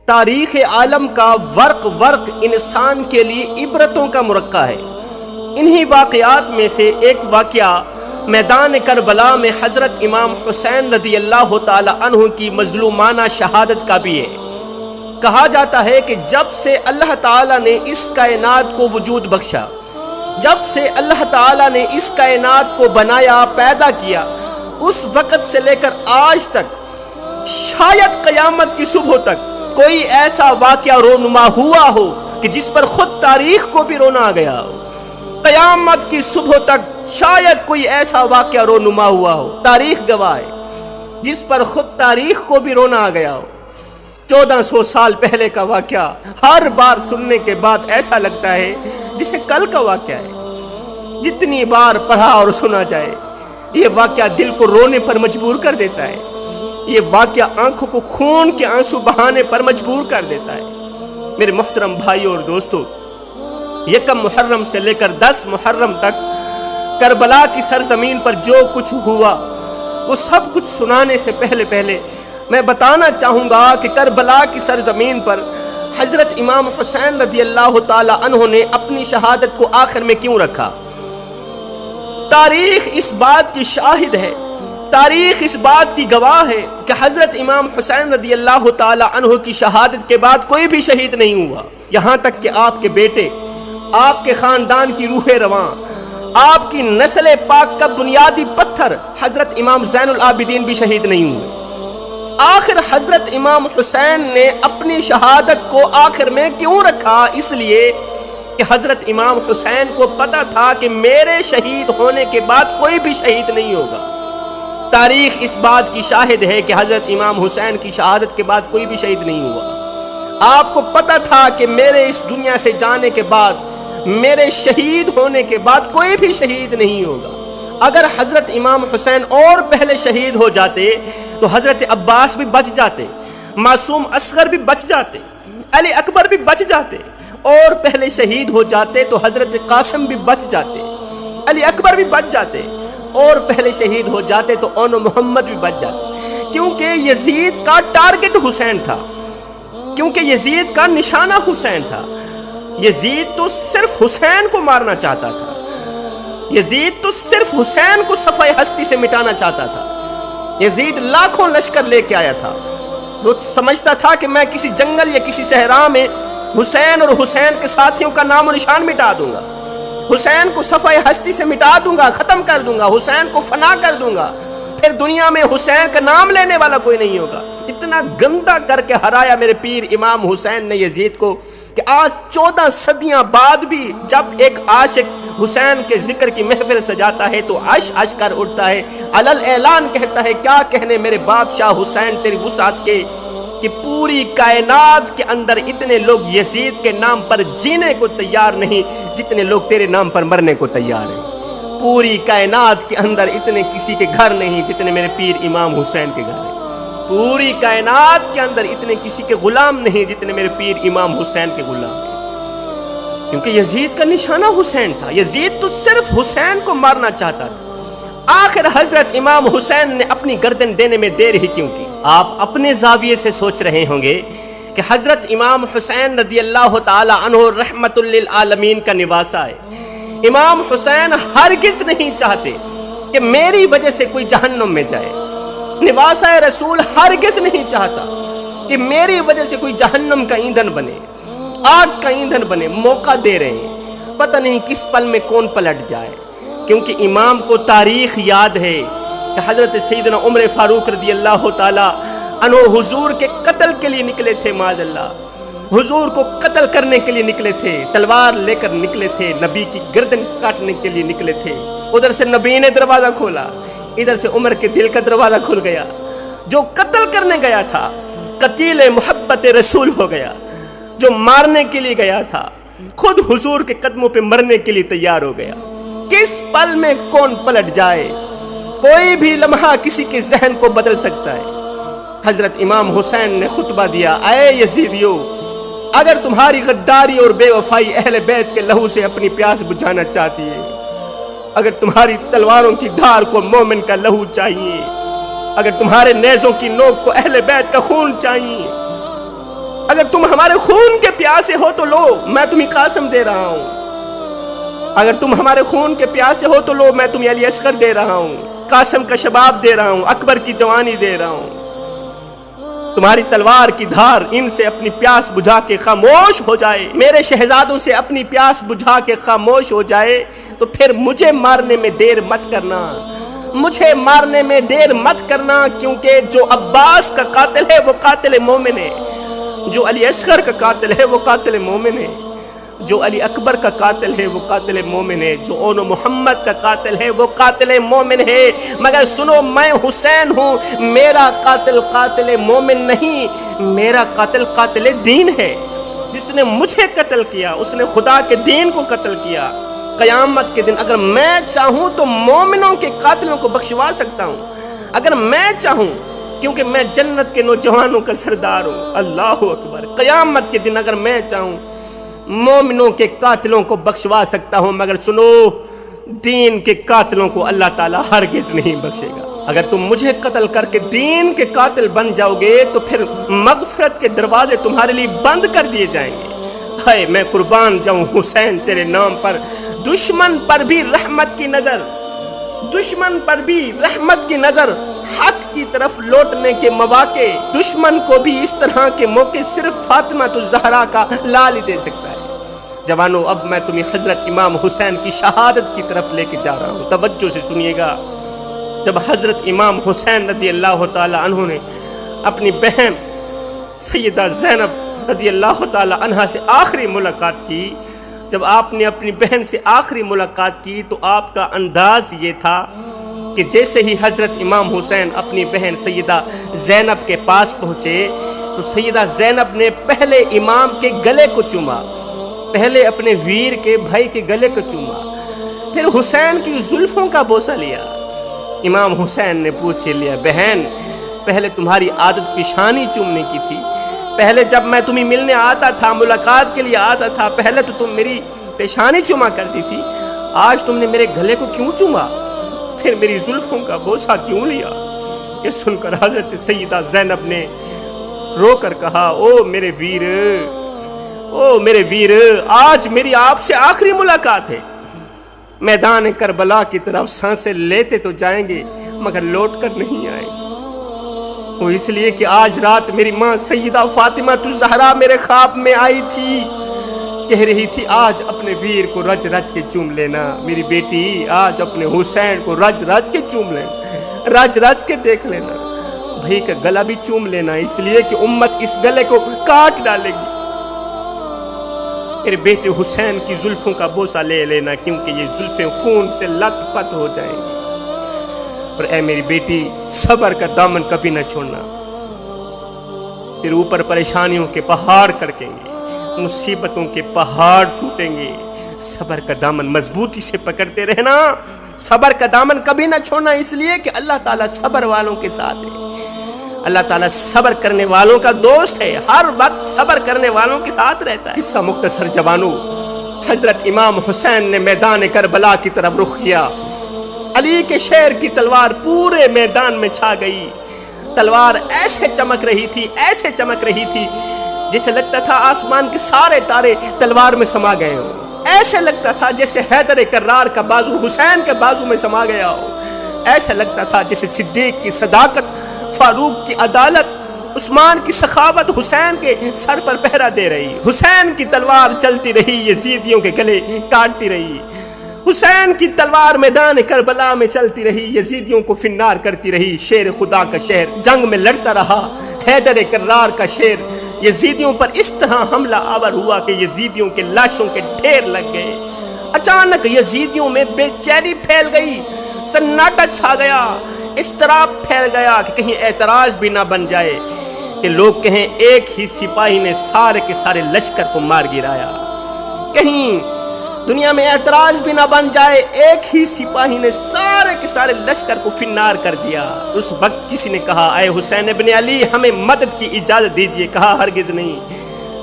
تاریخ عالم کا ورق ورق انسان کے لیے عبرتوں کا مرقع ہے۔ انہی واقعات میں سے ایک واقعہ میدان کربلا میں حضرت امام حسین رضی اللہ تعالی عنہ کی مظلومانہ شہادت کا بھی ہے۔ کہا جاتا ہے کہ جب سے اللہ تعالیٰ نے اس کائنات کو وجود بخشا، جب سے اللہ تعالیٰ نے اس کائنات کو بنایا، پیدا کیا، اس وقت سے لے کر آج تک شاید قیامت کی صبح تک کوئی ایسا واقعہ رونما ہوا ہو کہ جس پر خود تاریخ کو بھی رونا گیا ہو۔ قیامت کی صبح تک شاید کوئی ایسا واقعہ رونما ہوا ہو، تاریخ گواہ ہے، جس پر خود تاریخ کو بھی رونا گیا ہو۔ 1400 سال پہلے کا واقعہ ہر بار سننے کے بعد ایسا لگتا ہے جسے کل کا واقعہ ہے۔ جتنی بار پڑھا اور سنا جائے یہ واقعہ دل کو رونے پر مجبور کر دیتا ہے، یہ واقعہ آنکھوں کو خون کے آنسو بہانے پر مجبور کر دیتا ہے۔ میرے محترم بھائیوں اور دوستوں، 1 محرم سے لے کر 10 محرم تک کربلا کی سرزمین پر جو کچھ ہوا وہ سب کچھ سنانے سے پہلے میں بتانا چاہوں گا کہ کربلا کی سرزمین پر حضرت امام حسین رضی اللہ تعالی عنہ نے اپنی شہادت کو آخر میں کیوں رکھا۔ تاریخ اس بات کی شاہد ہے، تاریخ اس بات کی گواہ ہے کہ حضرت امام حسین رضی اللہ تعالی عنہ کی شہادت کے بعد کوئی بھی شہید نہیں ہوا، یہاں تک کہ آپ کے بیٹے، آپ کے خاندان کی روح رواں، آپ کی نسل پاک کا بنیادی پتھر حضرت امام زین العابدین بھی شہید نہیں ہوئے۔ آخر حضرت امام حسین نے اپنی شہادت کو آخر میں کیوں رکھا؟ اس لیے کہ حضرت امام حسین کو پتا تھا کہ میرے شہید ہونے کے بعد کوئی بھی شہید نہیں ہوگا۔ تاریخ اس بات کی شاہد ہے کہ حضرت امام حسین کی شہادت کے بعد کوئی بھی شہید نہیں ہوا۔ آپ کو پتا تھا کہ میرے اس دنیا سے جانے کے بعد، میرے شہید ہونے کے بعد کوئی بھی شہید نہیں ہوگا۔ اگر حضرت امام حسین اور پہلے شہید ہو جاتے تو حضرت عباس بھی بچ جاتے، معصوم اصغر بھی بچ جاتے، علی اکبر بھی بچ جاتے، اور پہلے شہید ہو جاتے تو حضرت قاسم بھی بچ جاتے، علی اکبر بھی بچ جاتے، اور پہلے شہید ہو جاتے تو اون محمد بھی بچ جاتے، کیونکہ یزید کا ٹارگٹ حسین تھا، کیونکہ یزید کا نشانہ حسین تھا۔ یزید تو صرف حسین کو مارنا چاہتا تھا، یزید تو صرف حسین کو صفحہ ہستی سے مٹانا چاہتا تھا۔ یزید لاکھوں لشکر لے کے آیا تھا، وہ سمجھتا تھا کہ میں کسی جنگل یا کسی صحرا میں حسین اور حسین کے ساتھیوں کا نام و نشان مٹا دوں گا، حسین کو صفحہ ہستی سے مٹا دوں گا، ختم کر دوں گا، حسین کو فنا کر دوں گا، پھر دنیا میں حسین کا نام لینے والا کوئی نہیں ہوگا۔ اتنا گندا کر کے ہرایا میرے پیر امام حسین نے یزید کو کہ آج 14 صدیاں بعد بھی جب ایک عاشق حسین کے ذکر کی محفل سجاتا ہے تو عش عش کر اٹھتا ہے، علل اعلان کہتا ہے، کیا کہنے میرے بادشاہ حسین تیری وسعت کے، کہ پوری کائنات کے اندر اتنے لوگ یزید کے نام پر جینے کو تیار نہیں جتنے لوگ تیرے نام پر مرنے کو تیار ہیں۔ پوری کائنات کے اندر اتنے کسی کے گھر نہیں جتنے میرے پیر امام حسین کے گھر ہیں۔ پوری کائنات کے اندر اتنے کسی کے غلام نہیں جتنے میرے پیر امام حسین کے غلام ہیں، کیونکہ یزید کا نشانہ حسین تھا۔ یزید تو صرف حسین کو مارنا چاہتا تھا۔ آخر حضرت امام حسین نے اپنی گردن دینے میں دیر ہی کیوں کی؟ آپ اپنے زاویے سے سوچ رہے ہوں گے کہ حضرت امام حسین رضی اللہ تعالی عنہ رحمت للعالمین کا نواسہ ہے۔ امام حسین ہرگز نہیں چاہتے کہ میری وجہ سے کوئی جہنم میں جائے، نواسہ رسول ہرگز نہیں چاہتا کہ میری وجہ سے کوئی جہنم کا ایندھن بنے، آگ کا ایندھن بنے۔ موقع دے رہے ہیں، پتہ نہیں کس پل میں کون پلٹ جائے، کیونکہ امام کو تاریخ یاد ہے کہ حضرت سیدنا عمر فاروق رضی اللہ تعالی عنہ حضور کے قتل کے لیے نکلے تھے، معاذ اللہ، حضور کو قتل کرنے کے لیے نکلے تھے، تلوار لے کر نکلے تھے، نبی کی گردن کاٹنے کے لیے نکلے تھے۔ ادھر سے نبی نے دروازہ کھولا، ادھر سے عمر کے دل کا دروازہ کھل گیا۔ جو قتل کرنے گیا تھا قتیل محبت رسول ہو گیا، جو مارنے کے لیے گیا تھا خود حضور کے قدموں پہ مرنے کے لیے تیار ہو گیا۔ کس پل میں کون پلٹ جائے، کوئی بھی لمحہ کسی کے ذہن کو بدل سکتا ہے۔ حضرت امام حسین نے خطبہ دیا، اے یزیدیو، اگر تمہاری غداری اور بے وفائی اہل بیت کے لہو سے اپنی پیاس بجھانا چاہتی ہے، اگر تمہاری تلواروں کی دھار کو مومن کا لہو چاہیے، اگر تمہارے نیزوں کی نوک کو اہل بیت کا خون چاہیے، اگر تم ہمارے خون کے پیاسے ہو تو لو، میں تمہیں قاسم دے رہا ہوں۔ اگر تم ہمارے خون کے پیاسے ہو تو لو، میں تمہیں علی اصغر دے رہا ہوں، قاسم کا شباب دے رہا ہوں، اکبر کی جوانی دے رہا ہوں۔ تمہاری تلوار کی دھار ان سے اپنی پیاس بجھا کے خاموش ہو جائے، میرے شہزادوں سے اپنی پیاس بجھا کے خاموش ہو جائے، تو پھر مجھے مارنے میں دیر مت کرنا، مجھے مارنے میں دیر مت کرنا، کیونکہ جو عباس کا قاتل ہے وہ قاتل مومن ہے، جو علی اصغر کا قاتل ہے وہ قاتل مومن ہے، جو علی اکبر کا قاتل ہے وہ قاتل مومن ہے، جو اون محمد کا قاتل ہے وہ قاتل مومن ہے۔ مگر سنو، میں حسین ہوں، میرا قاتل قاتل مومن نہیں، میرا قاتل قاتل دین ہے۔ جس نے مجھے قتل کیا اس نے خدا کے دین کو قتل کیا۔ قیامت کے دن اگر میں چاہوں تو مومنوں کے قاتلوں کو بخشوا سکتا ہوں، اگر میں چاہوں، کیونکہ میں جنت کے نوجوانوں کا سردار ہوں۔ اللہ اکبر۔ قیامت کے دن اگر میں چاہوں مومنوں کے قاتلوں کو بخشوا سکتا ہوں، مگر سنو، دین کے قاتلوں کو اللہ تعالیٰ ہرگز نہیں بخشے گا۔ اگر تم مجھے قتل کر کے دین کے قاتل بن جاؤ گے تو پھر مغفرت کے دروازے تمہارے لیے بند کر دیے جائیں گے۔ ہائے میں قربان جاؤں حسین تیرے نام پر۔ دشمن پر بھی رحمت کی نظر، دشمن پر بھی رحمت کی نظر، حق کی طرف لوٹنے کے مواقع، دشمن کو بھی اس طرح کے موقع صرف فاطمہ الزہرا کا لال ہی دے سکتا ہے۔ جوانو، اب میں تمہیں حضرت امام حسین کی شہادت کی طرف لے کے جا رہا ہوں، توجہ سے سنیے گا۔ جب حضرت امام حسین رضی اللہ تعالی عنہ نے اپنی بہن سیدہ زینب رضی اللہ تعالی عنہ سے آخری ملاقات کی، جب آپ نے اپنی بہن سے آخری ملاقات کی تو آپ کا انداز یہ تھا کہ جیسے ہی حضرت امام حسین اپنی بہن سیدہ زینب کے پاس پہنچے تو سیدہ زینب نے پہلے امام کے گلے کو چوما، پہلے اپنے ویر کے بھائی کے گلے کو چوما، پھر حسین کی زلفوں کا بوسہ لیا۔ امام حسین نے پوچھ لیا، بہن پہلے تمہاری عادت پیشانی چومنے کی تھی، پہلے جب میں تمہیں ملنے آتا تھا، ملاقات کے لیے آتا تھا، پہلے تو تم میری پیشانی چوما کرتی تھی، آج تم نے میرے گلے کو کیوں چوما، پھر میری زلفوں کا بوسہ کیوں لیا؟ یہ سن کر حضرت سیدہ زینب نے رو کر کہا، او میرے ویر، او میرے ویر، آج میری آپ سے آخری ملاقات ہے۔ میدان کربلا کی طرف سانسیں لیتے تو جائیں گے مگر لوٹ کر نہیں آئیں گے۔ وہ اس لیے کہ آج رات میری ماں سیدہ فاطمہ الزہرا میرے خواب میں آئی تھی، کہہ رہی تھی آج اپنے ویر کو رج رج کے چوم لینا، میری بیٹی آج اپنے حسین کو رج رج کے چوم لینا، رج رج کے دیکھ لینا، بھائی کا گلا بھی چوم لینا، اس لیے کہ امت اس گلے کو کاٹ ڈالے گی۔ میرے بیٹے حسین کی زلفوں کا بوسہ لے لینا، کیونکہ یہ زلفیں خون سے لت پت ہو جائیں گی۔ اور اے میری بیٹی، صبر کا دامن کبھی نہ چھوڑنا، پھر اوپر پریشانیوں کے پہاڑ کڑکیں گے، مصیبتوں کے پہاڑ ٹوٹیں گے، صبر کا دامن مضبوطی سے پکڑتے رہنا، صبر کا دامن کبھی نہ چھوڑنا، اس لیے کہ اللہ تعالیٰ صبر والوں کے ساتھ ہے، اللہ تعالیٰ صبر کرنے والوں کا دوست ہے، ہر وقت صبر کرنے والوں کے ساتھ رہتا ہے۔ قصہ مختصر جوانو، حضرت امام حسین نے میدان کربلا کی طرف رخ کیا، علی کے شیر کی تلوار پورے میدان میں چھا گئی، تلوار ایسے چمک رہی تھی، ایسے چمک رہی تھی جیسے لگتا تھا آسمان کے سارے تارے تلوار میں سما گئے ہوں، ایسے لگتا تھا جیسے حیدر کرار کا بازو حسین کے بازو میں سما گیا ہو، ایسے لگتا تھا جیسے صدیق کی صداقت، فاروق کی عدالت، عثمان کی سخاوت حسین کے سر پر پہرا دے رہی، حسین کی تلوار چلتی رہی، یزیدیوں کے گلے کاٹتی رہی، حسین کی تلوار میدان کربلا میں چلتی رہی، یزیدیوں کو فنار کرتی رہی، شیر خدا کا شہر جنگ میں لڑتا رہا، حیدر کرار کا شیر یزیدیوں پر اس طرح حملہ آور ہوا کہ یزیدیوں کے لاشوں کے ڈھیر لگ گئے۔ اچانک یزیدیوں میں بے چینی پھیل گئی، سناٹا چھا گیا، اضطراب پھیل گیا کہ کہیں اعتراض بھی نہ بن جائے کہ لوگ کہیں ایک ہی سپاہی نے سارے کے سارے لشکر کو مار گرایا، کہیں دنیا میں اعتراض بھی نہ بن جائے ایک ہی سپاہی نے سارے کے سارے لشکر کو فنار کر دیا۔ اس وقت کسی نے کہا، اے حسین ابن علی، ہمیں مدد کی اجازت دیجیے۔ کہا، ہرگز نہیں،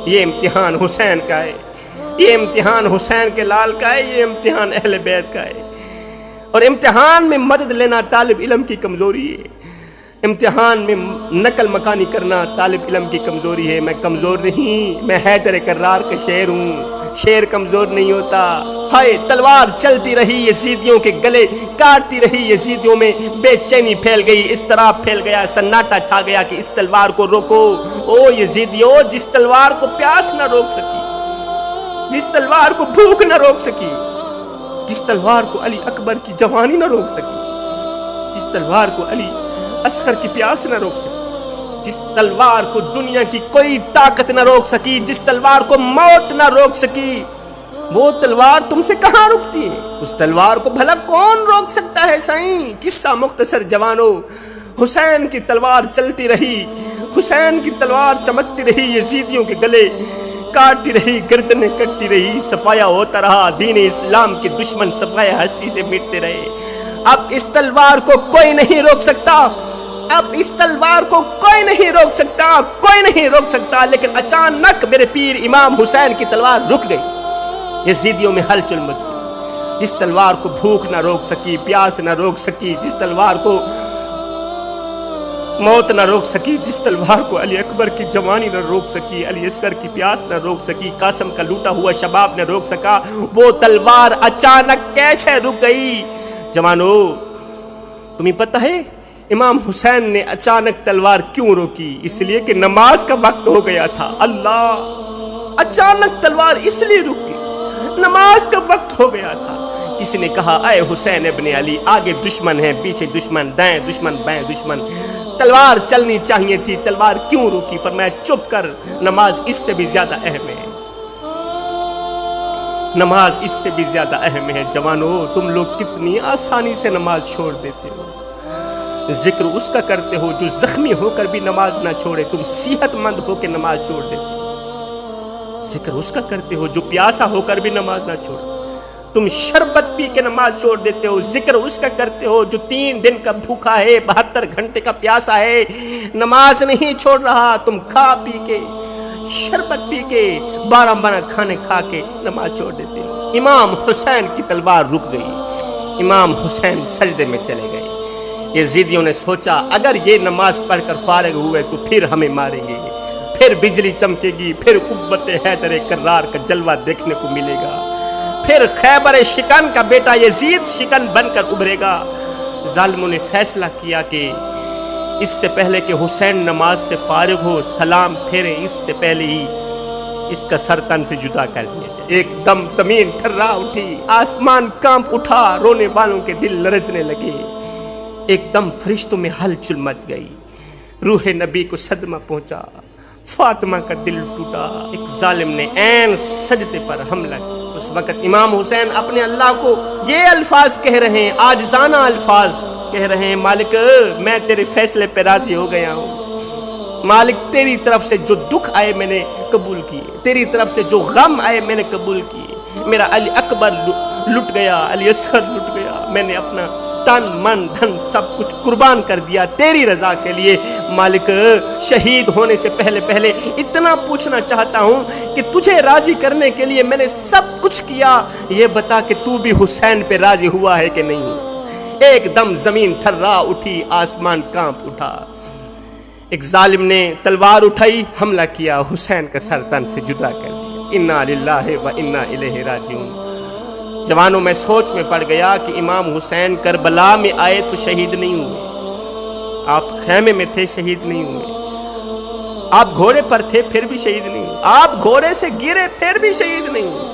یہ امتحان حسین کا ہے، یہ امتحان حسین کے لال کا ہے، یہ امتحان اہل بیت کا ہے، اور امتحان میں مدد لینا طالب علم کی کمزوری ہے۔ امتحان میں نقل مکانی کرنا طالب علم کی کمزوری ہے. میں کمزور نہیں، میں حیدر کرار کا شعر ہوں. شعر کمزور نہیں ہوتا. ہائے تلوار چلتی رہی یزیدیوں کے گلے، کاٹتی رہی یزیدیوں میں بے چینی پھیل گئی، اضطراب پھیل گیا، سناٹا چھا گیا کہ اس تلوار کو روکو. او یزیدیو، جس تلوار کو پیاس نہ روک سکی، جس تلوار کو بھوک نہ روک سکی، جس تلوار کو علی اکبر کی جوانی نہ روک سکی، جس تلوار کو علی اصغر کی پیاس نہ روک سکی، جس تلوار کو دنیا کی کوئی طاقت نہ روک سکی، جس تلوار کو موت نہ روک سکی، وہ تلوار تم سے کہاں رکتی ہے؟ اس تلوار کو بھلا کون روک سکتا ہے سائیں؟ قصہ مختصر جوانوں، حسین کی تلوار چلتی رہی، حسین کی تلوار چمکتی رہی، یزیدیوں کے گلے کاٹتی رہی، گردنیں کٹتی رہی، صفایا ہوتا رہا، دین اسلام کے دشمن صفایا ہستی سے مٹتے رہے. اب اس تلوار کو کوئی نہیں روک سکتا، اب اس تلوار کو کوئی نہیں روک سکتا، کوئی نہیں روک سکتا. لیکن اچانک میرے پیر امام حسین کی تلوار رک گئی، یزیدیوں میں ہلچل مچ گئی. جس تلوار کو بھوک نہ روک سکی، پیاس نہ روک سکی، جس تلوار کو موت نہ روک سکی، جس تلوار کو علی اکبر کی جوانی نہ روک سکی، علی اصغر کی پیاس نہ روک سکی، قاسم کا لوٹا ہوا شباب نہ روک سکا، وہ تلوار اچانک کیسے رک گئی؟ جوانو، تمہیں پتہ ہے امام حسین نے اچانک تلوار کیوں روکی؟ اس لیے کہ نماز کا وقت ہو گیا تھا. اللہ، اچانک تلوار اس لیے رک گئی، نماز کا وقت ہو گیا تھا. کسی نے کہا اے حسین ابن علی، آگے دشمن ہے، پیچھے دشمن، دائیں دشمن، بائیں دشمن، تلوار چلنی چاہیے تھی، تلوار کیوں روکی؟ فرمایا چپ کر، نماز اس سے بھی زیادہ اہم ہے، نماز اس سے بھی زیادہ اہم ہے. جوانو، تم لوگ کتنی آسانی سے نماز چھوڑ دیتے ہو. ذکر اس کا کرتے ہو جو زخمی ہو کر بھی نماز نہ چھوڑے، تم صحت مند ہو کے نماز چھوڑ دیتے ہو. ذکر اس کا کرتے ہو جو پیاسا ہو کر بھی نماز نہ چھوڑے، تم شربت پی کے نماز چھوڑ دیتے ہو. ذکر اس کا کرتے ہو جو 3 دن کا بھوکا ہے، 72 گھنٹے کا پیاسا ہے، نماز نہیں چھوڑ رہا. تم کھا پی کے، شربت پی کے، 12 کھانے کھا کے نماز چھوڑ دیتے ہو. امام حسین کی تلوار رک گئی، امام حسین سجدے میں چلے گئے. یزیدیوں نے سوچا اگر یہ نماز پڑھ کر فارغ ہوئے تو پھر ہمیں ماریں گے، پھر بجلی چمکے گی، پھر قوت حیدر کرار کا جلوہ دیکھنے کو ملے گا، پھر خیبر شکن کا بیٹا یزید شکن بن کر ابھرے گا. ظالموں نے فیصلہ کیا کہ اس سے پہلے کہ حسین نماز سے فارغ ہو، سلام پھیرے، اس سے پہلے ہی اس کا سر تن سے جدا کر دیا جائے. ایک دم زمین تھرا اٹھی، آسمان کانپ اٹھا، رونے والوں کے دل لرزنے لگے. ایک دم فرشتوں میں ہلچل مچ گئی، روح نبی کو صدمہ پہنچا، فاطمہ کا دل ٹوٹا. ایک ظالم نے عین سجدے پر حملہ کیا. اس وقت امام حسین اپنے اللہ کو یہ الفاظ کہہ رہے ہیں، عاجزانہ الفاظ کہہ رہے ہیں، مالک میں تیرے فیصلے پہ راضی ہو گیا ہوں. مالک تیری طرف سے جو دکھ آئے میں نے قبول کیے، تیری طرف سے جو غم آئے میں نے قبول کیے. میرا علی اکبر لٹ گیا، علی اصغر لٹ گیا، میں نے اپنا تن من دھن سب کچھ قربان کر دیا تیری رضا کے لیے. مالک شہید ہونے سے پہلے اتنا پوچھنا چاہتا ہوں کہ تجھے راضی کرنے کے لیے میں نے سب کچھ کیا، یہ بتا کہ تو بھی حسین پہ راضی ہوا ہے کہ نہیں؟ ایک دم زمین تھرا اٹھی، آسمان کانپ اٹھا. ایک ظالم نے تلوار اٹھائی، حملہ کیا، حسین کا سر تن سے جدا کر دیا. انا للہ و انا الیہ راجعون. جوانوں، میں سوچ میں پڑ گیا کہ امام حسین کربلا میں آئے تو شہید نہیں ہوئے، آپ خیمے میں تھے شہید نہیں ہوئے، آپ گھوڑے پر تھے پھر بھی شہید نہیں ہوئے، آپ گھوڑے سے گرے پھر بھی شہید نہیں ہوئے،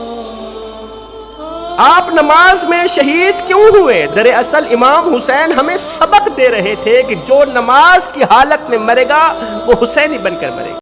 آپ نماز میں شہید کیوں ہوئے؟ دراصل امام حسین ہمیں سبق دے رہے تھے کہ جو نماز کی حالت میں مرے گا وہ حسینی بن کر مرے گا.